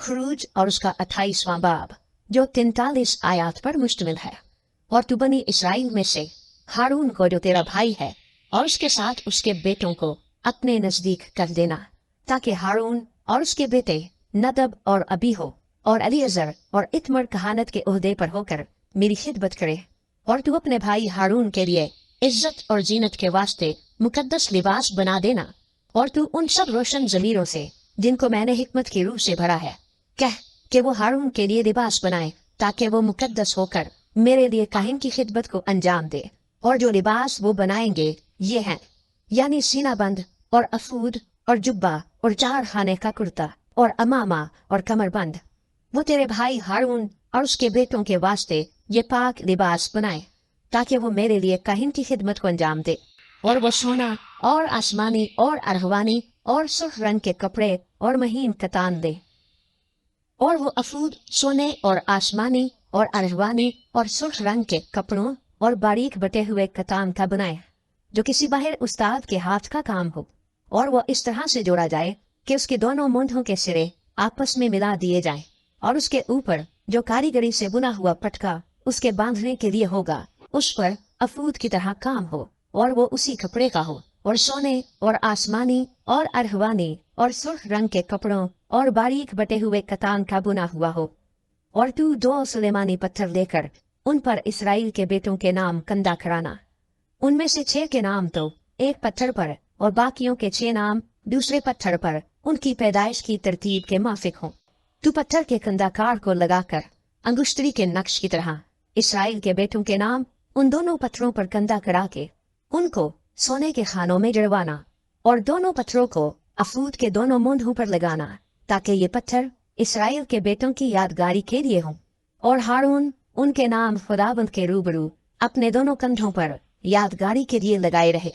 खुरूज और उसका 28वां बाब, जो 43 आयत पर मुश्तमिल है। और तू बनी इसराइल में से हारून को, जो तेरा भाई है, और उसके साथ उसके बेटों को अपने नजदीक कर देना, ताकि हारून और उसके बेटे नदब और अबीहो और अलीअजर और इत्मर कहानत के ओहदे पर होकर मेरी खिदमत करे। और तू अपने भाई हारून के लिए इज्जत और जीनत के वास्ते मुकद्दस लिबास बना देना। और तू उन सब रोशन ज़मीरों से जिनको मैंने हिकमत की रूह से भरा है, कह कि वो हारून के लिए लिबास बनाए, ताकि वो मुकद्दस होकर मेरे लिए काहिन की खिदमत को अंजाम दे। और जो लिबास वो बनाएंगे ये हैं, यानी सीना बंद और अफूद और जुब्बा और 4 खाने का कुर्ता और अमामा और कमरबंद। वो तेरे भाई हारून और उसके बेटों के वास्ते ये पाक लिबास बनाए, ताकि वो मेरे लिए काहिन की खिदमत को अंजाम दे। और वो सोना और आसमानी और अरहवानी और सुर्ख रंग के कपड़े और महीन कतान दे। और वो अफूद सोने और आसमानी और अरहवानी और सुर्ख रंग के कपड़ों और बारीक बटे हुए कतान का बनाए, जो किसी बाहर उस्ताद के हाथ का काम हो। और वो इस तरह से जोड़ा जाए कि उसके दोनों मूंढों के सिरे आपस में मिला दिए जाएं, और उसके ऊपर जो कारीगरी से बुना हुआ पटका उसके बांधने के लिए होगा, उस पर अफूद की तरह काम हो, और वो उसी कपड़े का हो। और सोने और आसमानी और अरहवानी और सुर्ख रंग के कपड़ों और बारीक बटे हुए कतान का बुना हुआ हो। और तू 2 सुलेमानी पत्थर लेकर उन पर इसराइल के बेटों के नाम कंधा कराना। उनमें से 6 के नाम तो एक पत्थर पर और बाकियों के 6 नाम दूसरे पत्थर पर उनकी पैदाइश की तरतीब के माफिक हों। तू पत्थर के कंधाकार को लगाकर अंगुश्तरी के नक्श की तरह इसराइल के बेटों के नाम उन दोनों पत्थरों पर कंधा करा के उनको सोने के खानों में जड़वाना, और दोनों पत्थरों को अफूद के दोनों मूंढों पर लगाना, ताकि ये पत्थर इसराइल के बेटों की यादगारी के लिए हों। और हारून उनके नाम खुदाबंद के रूबरू अपने दोनों कंधों पर यादगारी के लिए लगाए रहे।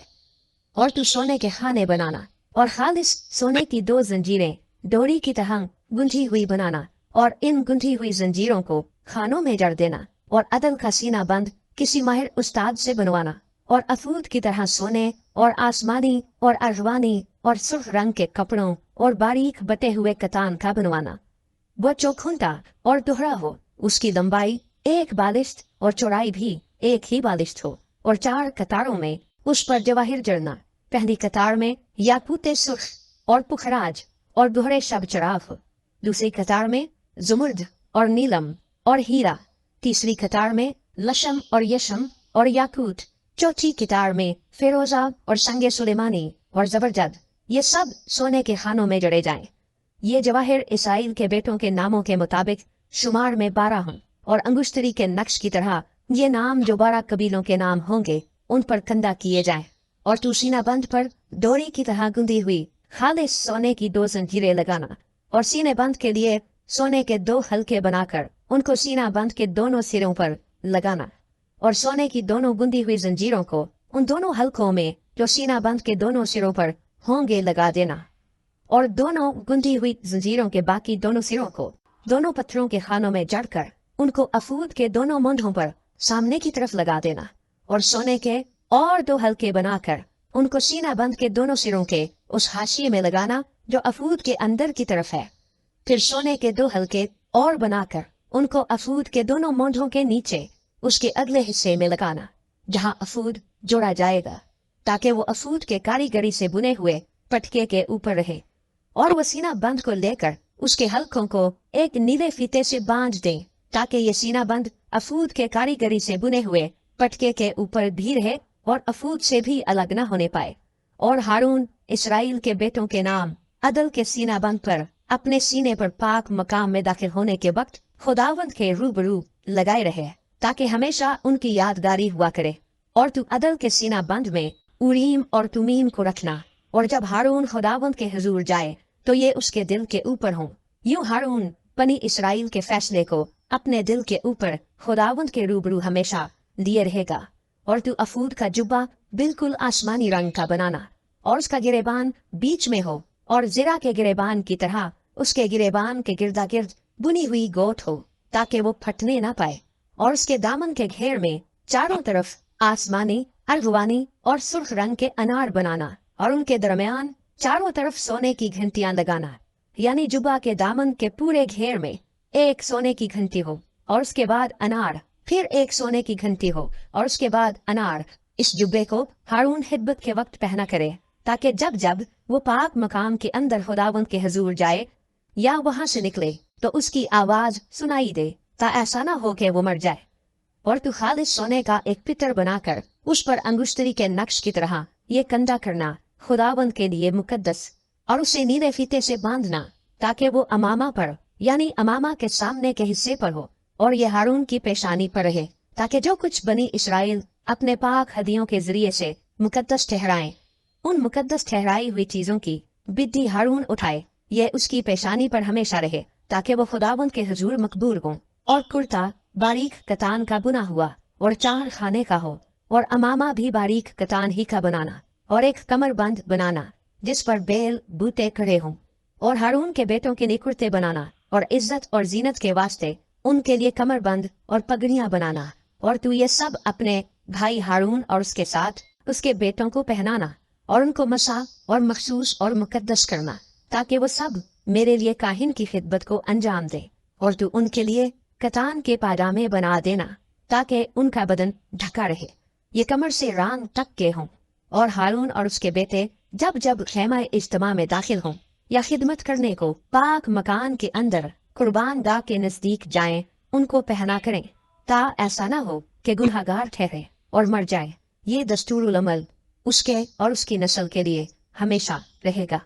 और तू सोने के खाने बनाना, और खालिस सोने की 2 जंजीरें डोरी की तरह गुंथी हुई बनाना, और इन गुंथी हुई जंजीरों को खानों में जड़ देना। और अदल का सीना बंद किसी माहिर उस्ताद से बनवाना, और अफूद की तरह सोने और आसमानी और अरवानी और सुर्ख रंग के कपड़ों और बारीक बटे हुए कतान का बनवाना। वो चौखुंटा और दोहरा हो, उसकी लंबाई 1 बालिश्त और चौड़ाई भी 1 ही बालिश्त हो। और 4 कतारों में उस पर जवाहिर जड़ना। पहली कतार में याकूत सुर्ख और पुखराज और दोहरे शब चराग हो। दूसरी कतार में जुमुर्द और नीलम और हीरा। तीसरी कतार में लशम और यशम और याकूत। चौथी कतार में फेरोजा और संगे सुलेमानी और जबरजद। ये सब सोने के खानों में जड़े जाएं। ये जवाहिर इसराइल के बेटों के नामों के मुताबिक शुमार में 12 हों, और अंगुश्तरी के नक्श की तरह ये नाम जो 12 कबीलों के नाम होंगे उन पर कंधा किए जाएं। और तू सीना बंद पर डोरी की तरह गुंदी हुई खालिस सोने की 2 जंजीरें लगाना, और सीने बंद के लिए सोने के 2 हल्के बनाकर उनको सीना बंद के दोनों सिरों पर लगाना। और सोने की दोनों गुंदी हुई जंजीरों को उन दोनों हल्कों में जो सीना बंद के दोनों सिरों पर होंगे लगा देना। और दोनों गुंदी हुई जंजीरों के बाकी दोनों सिरों को दोनों पत्थरों के खानों में जड़कर उनको अफूद के दोनों मूंढों पर सामने की तरफ लगा देना। और सोने के और 2 हल्के बनाकर उनको सीना बंद के दोनों सिरों के उस हाशिए में लगाना जो अफूद के अंदर की तरफ है। फिर सोने के 2 हल्के और बनाकर उनको अफूद के दोनों मूंढों के नीचे उसके अगले हिस्से में लगाना, जहां अफूद जोड़ा जाएगा, ताकि वो अफूद के कारीगरी से बुने हुए पटके के ऊपर रहे। और वो सीना बंद को लेकर उसके हल्कों को एक नीले फीते से बांध दें, ताकि ये सीना बंद अफूद के कारीगरी से बुने हुए पटके के ऊपर भी रहे और अफूद से भी अलग न होने पाए। और हारून इसराइल के बेटों के नाम अदल के सीना बंद पर अपने सीने पर पाक मकाम में दाखिल होने के वक्त खुदावंद के रूबरू लगाए रहे, ताकि हमेशा उनकी यादगारी हुआ करे। और तू अदल के सीना बंद में उरीम और तुमीम को रखना, और जब हारून खुदावंद के हुजूर जाए तो ये उसके दिल के ऊपर हों। यूं हारून बनी इसराइल के फैसले को अपने दिल के ऊपर खुदावंद के रूबरू हमेशा लिए रहेगा। और तू अफूद का जुब्बा बिल्कुल आसमानी रंग का बनाना, और उसका गिरेबान बीच में हो, और जिरा के गिरेबान की तरह उसके गिरेबान के गिरदा गिर्द बुनी हुई गोट हो, ताकि वो फटने ना पाए। और उसके दामन के घेर में चारों तरफ आसमानी, अरगवानी और सुर्ख रंग के अनार बनाना, और उनके दरमियान चारों तरफ सोने की घंटियां लगाना। यानी जुबा के दामन के पूरे घेर में एक सोने की घंटी हो और उसके बाद अनार, फिर एक सोने की घंटी हो और उसके बाद अनार। इस जुब्बे को हारून हिदबत के वक्त पहना करे ताकि जब जब वो पाक मकाम के अंदर खुदावंद के हजूर जाए या वहां से निकले तो उसकी आवाज सुनाई दे, ता ऐसा ना हो कि वो मर जाए। और तू खालिस सोने का एक पितर बनाकर उस पर अंगुश्तरी के नक्श की तरह ये कंधा करना खुदावंद के लिए मुकद्दस, और उसे नीले फीते से बांधना ताकि वो अमामा पर यानी अमामा के सामने के हिस्से पर हो और ये हारून की पेशानी पर रहे, ताकि जो कुछ बनी इस्राइल अपने पाक हदियों के जरिए से मुकद्दस ठहराएं, उन मुकद्दस ठहराई हुई चीजों की बिद्दी हारून उठाए, ये उसकी पेशानी पर हमेशा रहे ताकि वो खुदावंद के हुजूर मकबूल हो। और कुर्ता बारीक कतान का बुना हुआ और 4 खाने का हो, और अमामा भी बारीक कतान ही का बनाना, और एक कमरबंद बनाना जिस पर बेल बूटे खड़े हों, और हारून के बेटों के लिए कुर्ते बनाना और इज्जत और जीनत के वास्ते उनके लिए कमरबंद और पगड़ियां बनाना। और तू ये सब अपने भाई हारून और उसके साथ उसके बेटों को पहनाना और उनको मसा और मखसूस और मुकद्दस करना ताकि वो सब मेरे लिए काहिन की खिदमत को अंजाम दे। और तू उनके लिए कतान के पाजामे बना देना ताकि उनका बदन ढका रहे, ये कमर से रांग तक के हों। और हारून और उसके बेटे जब जब खेमा इज्तिमा में दाखिल हों या खिदमत करने को पाक मकान के अंदर कुर्बान गाह के नजदीक जाएं, उनको पहना करें, ता ऐसा ना हो कि गुनहगार ठहरे और मर जाए। ये दस्तूरुल अमल उसके और उसकी नस्ल के लिए हमेशा रहेगा।